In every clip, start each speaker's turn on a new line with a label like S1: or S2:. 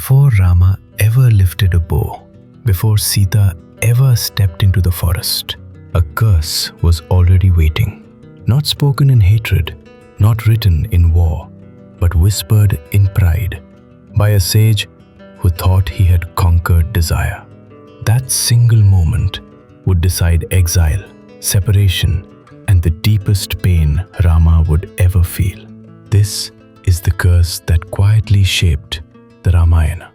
S1: Before Rama ever lifted a bow, before Sita ever stepped into the forest, a curse was already waiting. Not spoken in hatred, not written in war, but whispered in pride by a sage who thought he had conquered desire. That single moment would decide exile, separation, and the deepest pain Rama would ever feel. This is the curse that quietly shaped the Ramayana.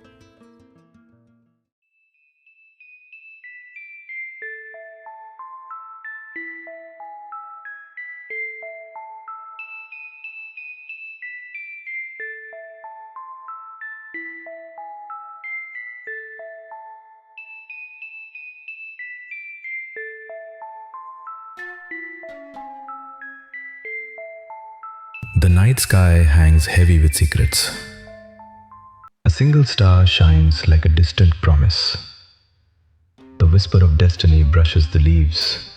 S1: The night sky hangs heavy with secrets. A single star shines like a distant promise. The whisper of destiny brushes the leaves.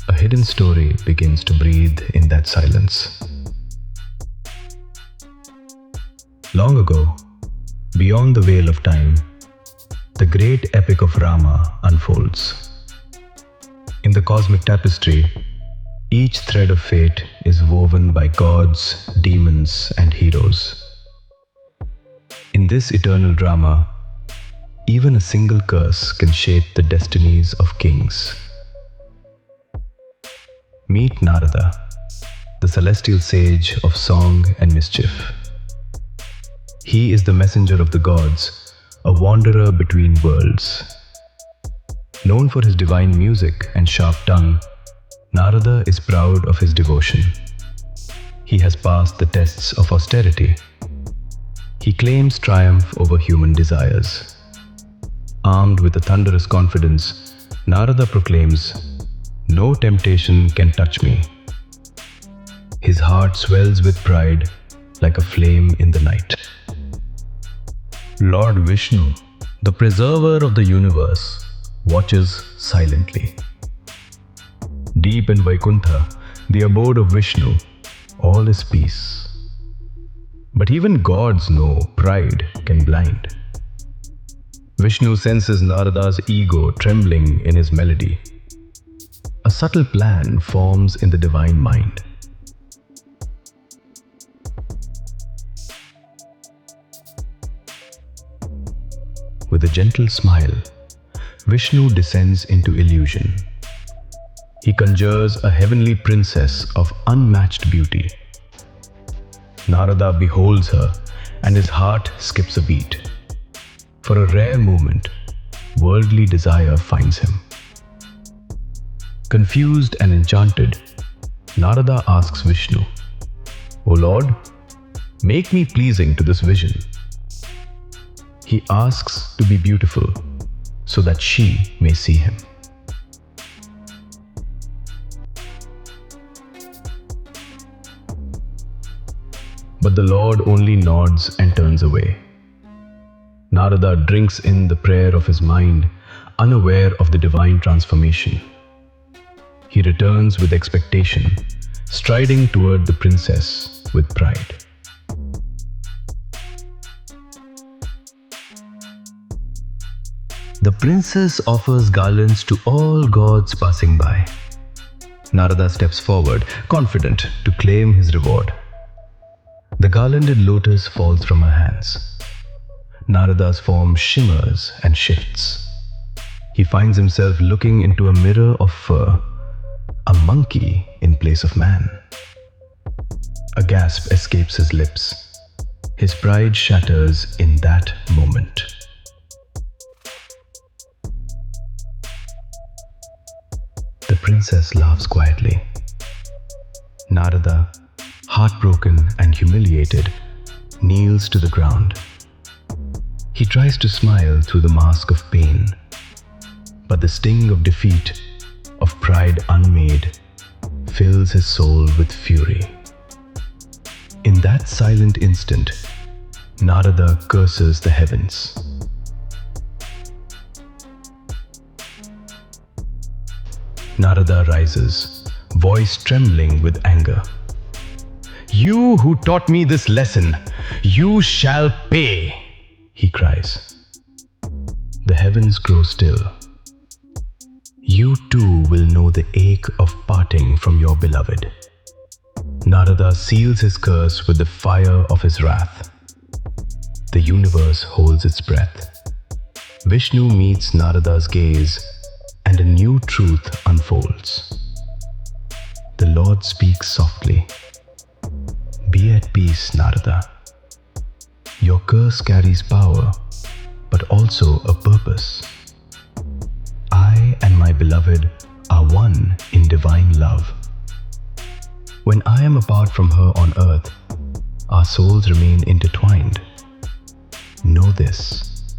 S1: A hidden story begins to breathe in that silence. Long ago, beyond the veil of time, the great epic of Rama unfolds. In the cosmic tapestry, each thread of fate is woven by gods, demons, and heroes. In this eternal drama, even a single curse can shape the destinies of kings. Meet Narada, the celestial sage of song and mischief. He is the messenger of the gods, a wanderer between worlds. Known for his divine music and sharp tongue, Narada is proud of his devotion. He has passed the tests of austerity. He claims triumph over human desires. Armed with a thunderous confidence, Narada proclaims, "No temptation can touch me." His heart swells with pride like a flame in the night. Lord Vishnu, the preserver of the universe, watches silently. Deep in Vaikuntha, the abode of Vishnu, all is peace. But even gods know pride can blind. Vishnu senses Narada's ego trembling in his melody. A subtle plan forms in the divine mind. With a gentle smile, Vishnu descends into illusion. He conjures a heavenly princess of unmatched beauty. Narada beholds her, and his heart skips a beat. For a rare moment, worldly desire finds him. Confused and enchanted, Narada asks Vishnu, "O Lord, make me pleasing to this vision." He asks to be beautiful so that she may see him. But the Lord only nods and turns away. Narada drinks in the prayer of his mind, unaware of the divine transformation. He returns with expectation, striding toward the princess with pride. The princess offers garlands to all gods passing by. Narada steps forward, confident to claim his reward. The garlanded lotus falls from her hands. Narada's form shimmers and shifts. He finds himself looking into a mirror of fur, a monkey in place of man. A gasp escapes his lips. His pride shatters in that moment. The princess laughs quietly. Narada, heartbroken and humiliated, kneels to the ground. He tries to smile through the mask of pain, but the sting of defeat, of pride unmade, fills his soul with fury. In that silent instant, Narada curses the heavens. Narada rises, voice trembling with anger. "You who taught me this lesson, you shall pay. he cries. The heavens grow still. You too will know the ache of parting from your beloved. Narada seals his curse with the fire of his wrath. The universe holds its breath. Vishnu meets Narada's gaze, and a new truth unfolds. The Lord speaks softly. Be at peace, Narada. Your curse carries power, but also a purpose. I and my beloved are one in divine love. When I am apart from her on earth, our souls remain intertwined. Know this.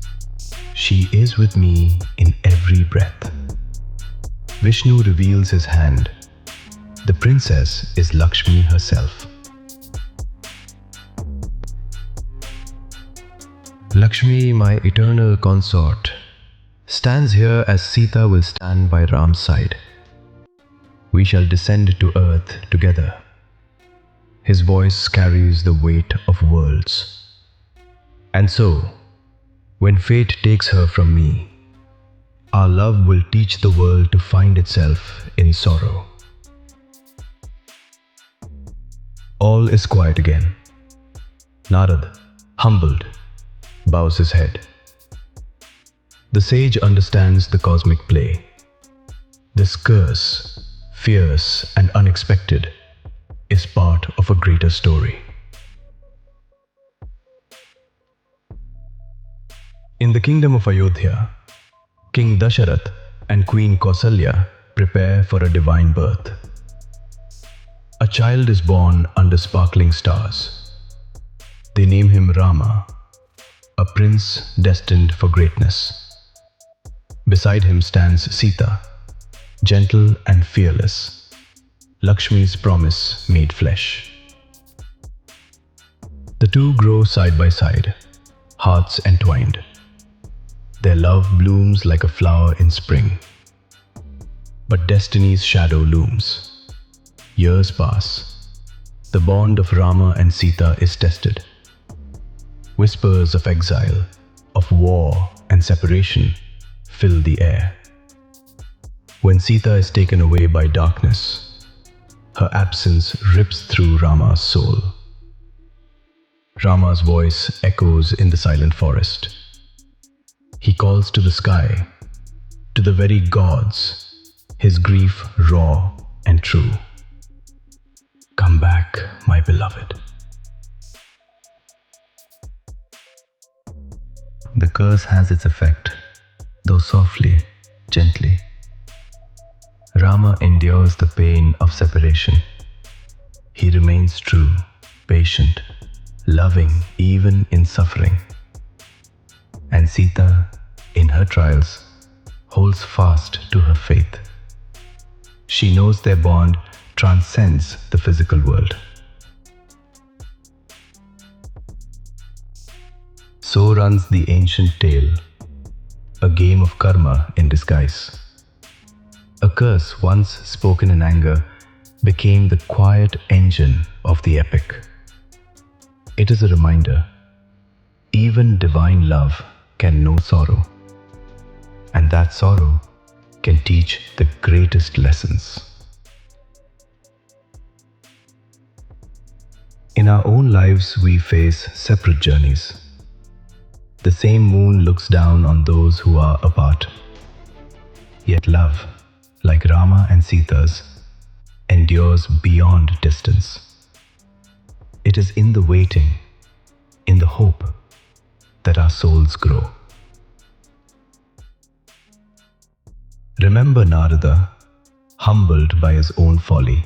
S1: She is with me in every breath. Vishnu reveals his hand. The princess is Lakshmi herself. Lakshmi, my eternal consort, stands here as Sita will stand by Ram's side. We shall descend to earth together. His voice carries the weight of worlds. And so, when fate takes her from me, our love will teach the world to find itself in sorrow. All is quiet again. Narad, humbled, bows his head. The sage understands the cosmic play. This curse, fierce and unexpected, is part of a greater story. In the kingdom of Ayodhya, King Dasharath and Queen Kausalya prepare for a divine birth. A child is born under sparkling stars. They name him Rama, a prince destined for greatness. Beside him stands Sita, gentle and fearless, Lakshmi's promise made flesh. The two grow side by side, hearts entwined. Their love blooms like a flower in spring. But destiny's shadow looms. Years pass. The bond of Rama and Sita is tested. Whispers of exile, of war and separation fill the air. When Sita is taken away by darkness, her absence rips through Rama's soul. Rama's voice echoes in the silent forest. He calls to the sky, to the very gods, his grief raw and true. Come back, my beloved. The curse has its effect, though softly, gently. Rama endures the pain of separation. He remains true, patient, loving even in suffering. And Sita, in her trials, holds fast to her faith. She knows their bond transcends the physical world. So runs the ancient tale, a game of karma in disguise. A curse once spoken in anger became the quiet engine of the epic. It is a reminder, even divine love can know sorrow, and that sorrow can teach the greatest lessons. In our own lives, we face separate journeys. The same moon looks down on those who are apart. Yet love, like Rama and Sita's, endures beyond distance. It is in the waiting, in the hope, that our souls grow. Remember Narada, humbled by his own folly.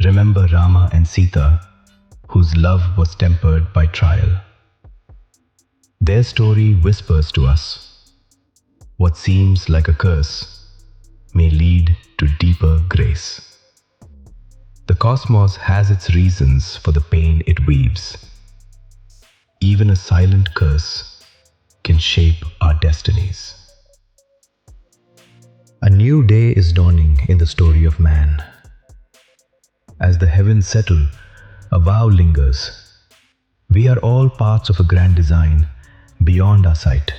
S1: Remember Rama and Sita, whose love was tempered by trial. Their story whispers to us, what seems like a curse may lead to deeper grace. The cosmos has its reasons for the pain it weaves. Even a silent curse can shape our destinies. A new day is dawning in the story of man. As the heavens settle, a vow lingers. We are all parts of a grand design beyond our sight.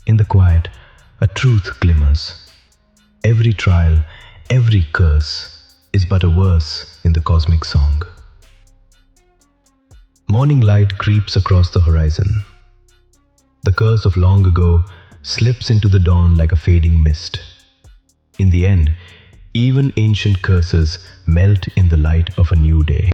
S1: In the quiet, a truth glimmers. Every trial, every curse is but a verse in the cosmic song. Morning light creeps across the horizon. The curse of long ago slips into the dawn like a fading mist. In the end, even ancient curses melt in the light of a new day.